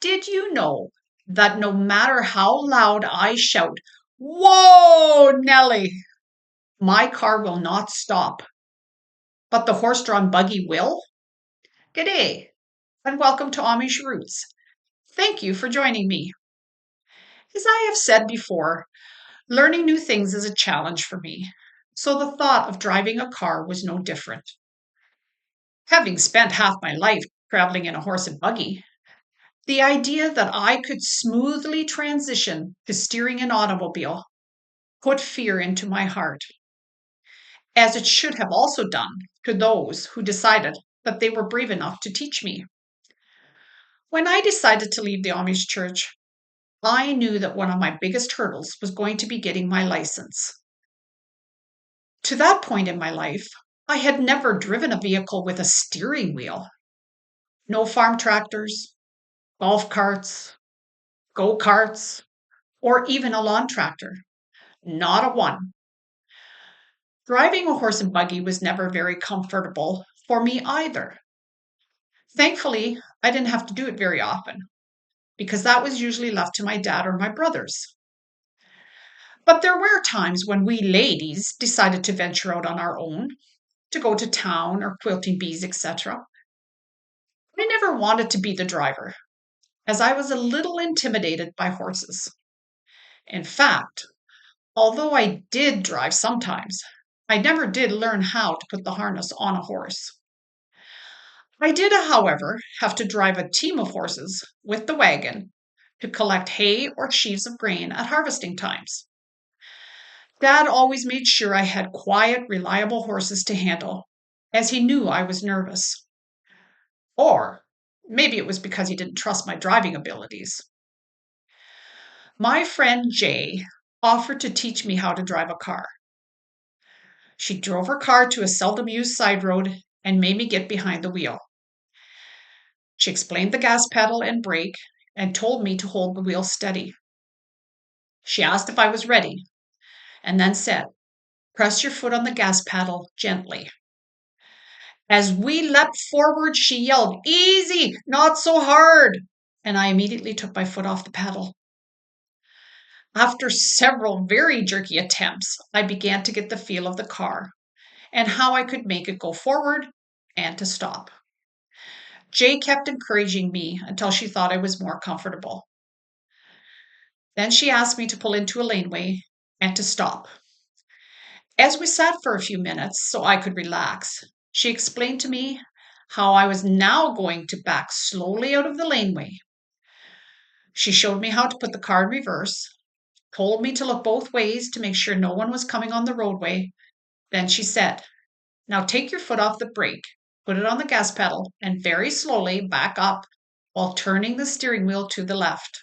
Did you know that no matter how loud I shout, "Whoa, Nelly," my car will not stop, but the horse-drawn buggy will? G'day, and welcome to Amish Roots. Thank you for joining me. As I have said before, learning new things is a challenge for me, so the thought of driving a car was no different. Having spent half my life traveling in a horse and buggy, the idea that I could smoothly transition to steering an automobile put fear into my heart, as it should have also done to those who decided that they were brave enough to teach me. When I decided to leave the Amish church, I knew that one of my biggest hurdles was going to be getting my license. To that point in my life, I had never driven a vehicle with a steering wheel. No farm tractors, golf carts, go-karts, or even a lawn tractor. Not a one. Driving a horse and buggy was never very comfortable for me either. Thankfully, I didn't have to do it very often because that was usually left to my dad or my brothers. But there were times when we ladies decided to venture out on our own, to go to town or quilting bees, etc. I never wanted to be the driver, as I was a little intimidated by horses. In fact, although I did drive sometimes, I never did learn how to put the harness on a horse. I did, however, have to drive a team of horses with the wagon to collect hay or sheaves of grain at harvesting times. Dad always made sure I had quiet, reliable horses to handle, as he knew I was nervous. Or maybe it was because he didn't trust my driving abilities. My friend Jay offered to teach me how to drive a car. She drove her car to a seldom used side road and made me get behind the wheel. She explained the gas pedal and brake and told me to hold the wheel steady. She asked if I was ready and then said, "Press your foot on the gas pedal gently." As we leapt forward, she yelled, "Easy, not so hard," and I immediately took my foot off the pedal. After several very jerky attempts, I began to get the feel of the car and how I could make it go forward and to stop. Jay kept encouraging me until she thought I was more comfortable. Then she asked me to pull into a laneway and to stop. As we sat for a few minutes so I could relax, she explained to me how I was now going to back slowly out of the laneway. She showed me how to put the car in reverse, told me to look both ways to make sure no one was coming on the roadway. Then she said, "Now take your foot off the brake, put it on the gas pedal, and very slowly back up while turning the steering wheel to the left."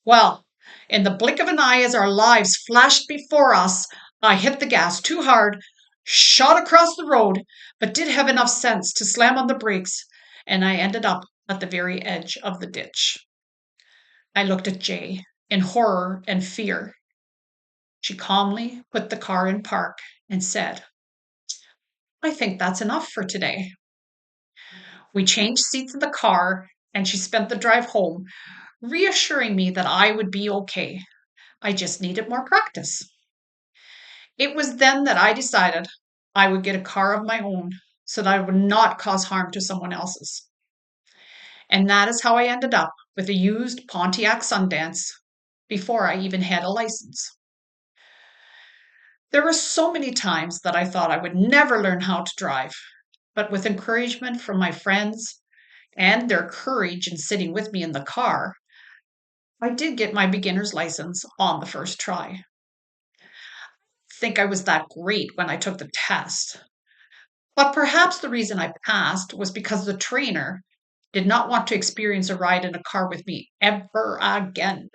Well, in the blink of an eye, as our lives flashed before us, I hit the gas too hard, shot across the road, but did have enough sense to slam on the brakes, and I ended up at the very edge of the ditch. I looked at Jay in horror and fear. She calmly put the car in park and said, "I think that's enough for today." We changed seats in the car, and she spent the drive home reassuring me that I would be okay. I just needed more practice. It was then that I decided I would get a car of my own so that I would not cause harm to someone else's. And that is how I ended up with a used Pontiac Sundance before I even had a license. There were so many times that I thought I would never learn how to drive, but with encouragement from my friends and their courage in sitting with me in the car, I did get my beginner's license on the first try. I think I was that great when I took the test, but perhaps the reason I passed was because the trainer did not want to experience a ride in a car with me ever again.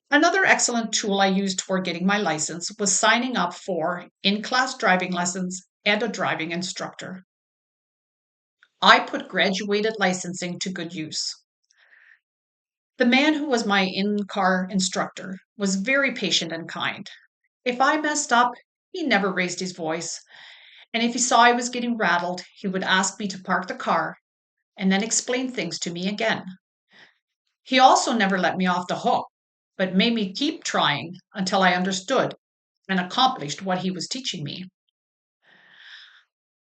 Another excellent tool I used toward getting my license was signing up for in-class driving lessons and a driving instructor. I put graduated licensing to good use. The man who was my in-car instructor was very patient and kind. If I messed up, he never raised his voice, and if he saw I was getting rattled, he would ask me to park the car and then explain things to me again. He also never let me off the hook, but made me keep trying until I understood and accomplished what he was teaching me.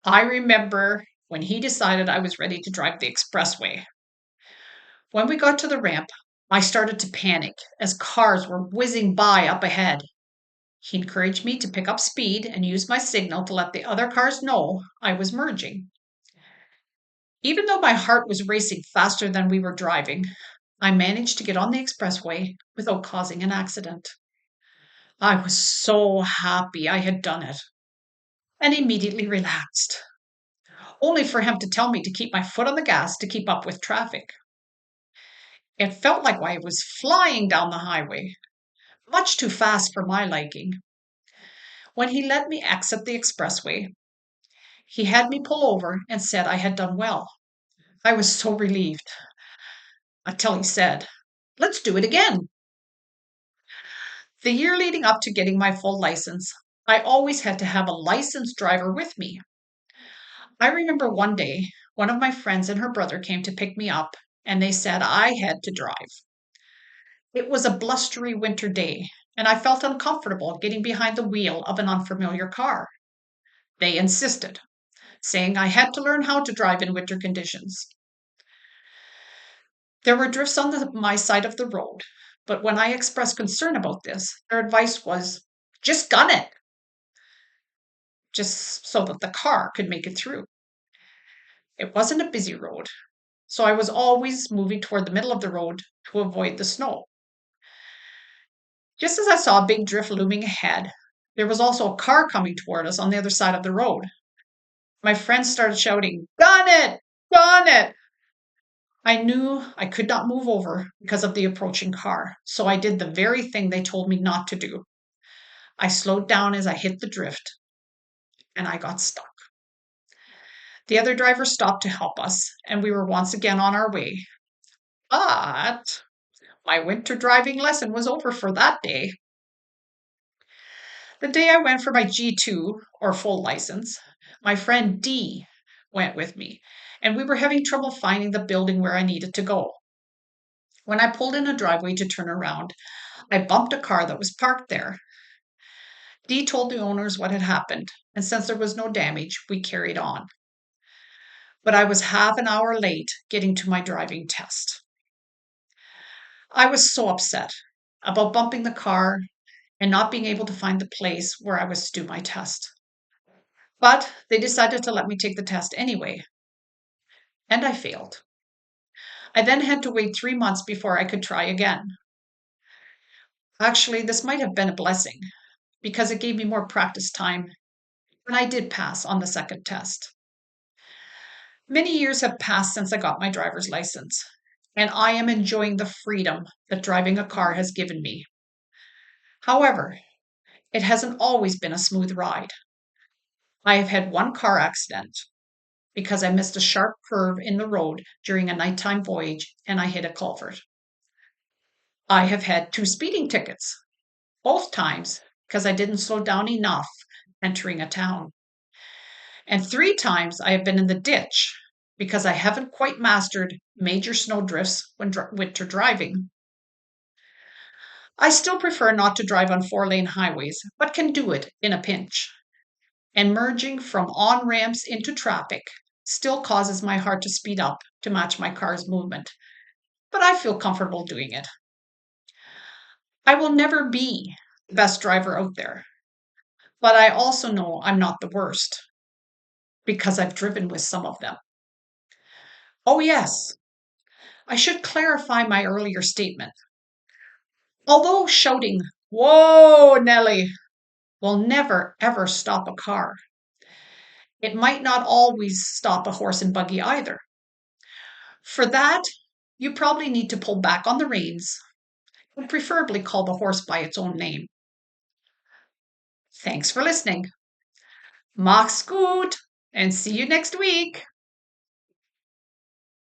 I remember when he decided I was ready to drive the expressway. When we got to the ramp, I started to panic as cars were whizzing by up ahead. He encouraged me to pick up speed and use my signal to let the other cars know I was merging. Even though my heart was racing faster than we were driving, I managed to get on the expressway without causing an accident. I was so happy I had done it and immediately relaxed, only for him to tell me to keep my foot on the gas to keep up with traffic. It felt like I was flying down the highway, much too fast for my liking. When he let me exit the expressway, he had me pull over and said I had done well. I was so relieved until he said, "Let's do it again." The year leading up to getting my full license, I always had to have a licensed driver with me. I remember one day, one of my friends and her brother came to pick me up, and they said I had to drive. It was a blustery winter day, and I felt uncomfortable getting behind the wheel of an unfamiliar car. They insisted, saying I had to learn how to drive in winter conditions. There were drifts on my side of the road, but when I expressed concern about this, their advice was just gun it, just so that the car could make it through. It wasn't a busy road, so I was always moving toward the middle of the road to avoid the snow. Just as I saw a big drift looming ahead, there was also a car coming toward us on the other side of the road. My friends started shouting, "Gun it! Gun it!" I knew I could not move over because of the approaching car, so I did the very thing they told me not to do. I slowed down as I hit the drift, and I got stuck. The other driver stopped to help us, and we were once again on our way. But my winter driving lesson was over for that day. The day I went for my G2 or full license, my friend D went with me, and we were having trouble finding the building where I needed to go. When I pulled in a driveway to turn around, I bumped a car that was parked there. D told the owners what had happened, and since there was no damage, we carried on. But I was half an hour late getting to my driving test. I was so upset about bumping the car and not being able to find the place where I was to do my test. But they decided to let me take the test anyway, and I failed. I then had to wait 3 months before I could try again. Actually, this might have been a blessing because it gave me more practice time, and I did pass on the second test. Many years have passed since I got my driver's license, and I am enjoying the freedom that driving a car has given me. However, it hasn't always been a smooth ride. I have had one car accident because I missed a sharp curve in the road during a nighttime voyage and I hit a culvert. I have had 2 speeding tickets, both times because I didn't slow down enough entering a town. And 3 times I have been in the ditch because I haven't quite mastered major snow drifts when winter driving. I still prefer not to drive on 4-lane highways, but can do it in a pinch. And merging from on ramps into traffic still causes my heart to speed up to match my car's movement, but I feel comfortable doing it. I will never be the best driver out there, but I also know I'm not the worst because I've driven with some of them. Oh, yes, I should clarify my earlier statement. Although shouting, "Whoa, Nellie," will never ever stop a car, it might not always stop a horse and buggy either. For that, you probably need to pull back on the reins and preferably call the horse by its own name. Thanks for listening. Mach's gut, and see you next week.